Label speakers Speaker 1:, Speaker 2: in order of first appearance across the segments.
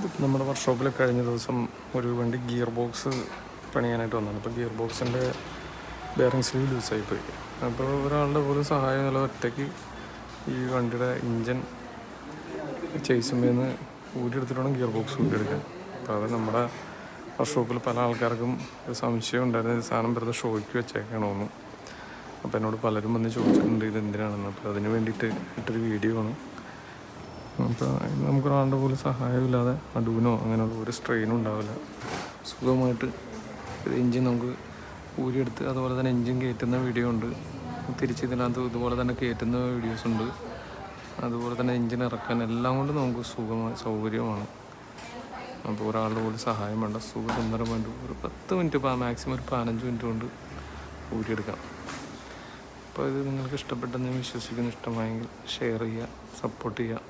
Speaker 1: നമ്മുടെ വർക്ക്ഷോപ്പിൽ കഴിഞ്ഞ ദിവസം ഒരു വണ്ടി ഗിയർ ബോക്സ് പണിയാനായിട്ട് വന്നതാണ്. അപ്പോൾ ഗിയർ ബോക്സിൻ്റെ ബെയറിംഗ് സ്ലീവ് ലൂസായിപ്പോയി. അപ്പോൾ ഒരാളുടെ പോലും സഹായം എന്നുള്ള ഒറ്റയ്ക്ക് ഈ വണ്ടിയുടെ ഇഞ്ചൻ ചേസുമേന്ന് ഊരിയെടുത്തിട്ടാണ് ഗിയർ ബോക്സ് ഊരിയെടുക്കാൻ. അപ്പോൾ അത് നമ്മുടെ വർക്ക്ഷോപ്പിൽ പല ആൾക്കാർക്കും ഒരു സംശയം ഉണ്ടായിരുന്നു, ഇത് സാധനം വെറുതെ ഷോയ്ക്ക് വെച്ചേക്കണമെന്ന്. അപ്പോൾ എന്നോട് പലരും വന്ന് ചോദിച്ചിട്ടുണ്ട് ഇത് എന്തിനാണെന്ന്. അപ്പോൾ അതിന് വേണ്ടിയിട്ട് ഇട്ടൊരു വീഡിയോ ആണ്. അപ്പോൾ നമുക്കൊരാളുടെ പോലും സഹായമില്ലാതെ നടുവിനോ അങ്ങനെയുള്ള ഒരു സ്ട്രെയിനും ഉണ്ടാവില്ല. സുഖമായിട്ട് ഇത് എൻജിൻ നമുക്ക് ഊരിയെടുത്ത് അതുപോലെ തന്നെ എൻജിൻ കയറ്റുന്ന വീഡിയോ ഉണ്ട്. തിരിച്ച് ഇതിനകത്ത് ഇതുപോലെ തന്നെ കയറ്റുന്ന വീഡിയോസ് ഉണ്ട്. അതുപോലെ തന്നെ എൻജിൻ ഇറക്കാൻ എല്ലാം കൊണ്ട് നമുക്ക് സൗകര്യമാണ്. അപ്പോൾ ഒരാളുടെ പോലും സഹായം വേണ്ട, സുഖസുന്ദരമായിട്ട് ഒരു 10 മിനിറ്റ് മാക്സിമം ഒരു 15 മിനിറ്റ് കൊണ്ട് ഊരിയെടുക്കാം. അപ്പോൾ ഇത് നിങ്ങൾക്ക് ഇഷ്ടപ്പെട്ടെന്ന് ഞാൻ വിശ്വസിക്കുന്നു. ഇഷ്ടമായെങ്കിൽ ഷെയർ ചെയ്യുക, സപ്പോർട്ട് ചെയ്യുക.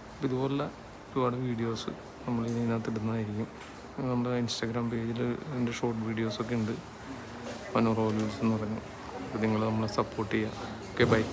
Speaker 1: അപ്പോൾ ഇതുപോലുള്ള ഒരുപാട് വീഡിയോസ് നമ്മൾ ഇതിനകത്ത് ഇടുന്നതായിരിക്കും. നമ്മുടെ ഇൻസ്റ്റാഗ്രാം പേജിൽ എൻ്റെ ഷോർട്ട് വീഡിയോസൊക്കെ ഉണ്ട്, മനോറോവ്യൂസ് എന്ന് പറഞ്ഞു. അപ്പോൾ നിങ്ങൾ നമ്മളെ സപ്പോർട്ട് ചെയ്യുക. Okay, by.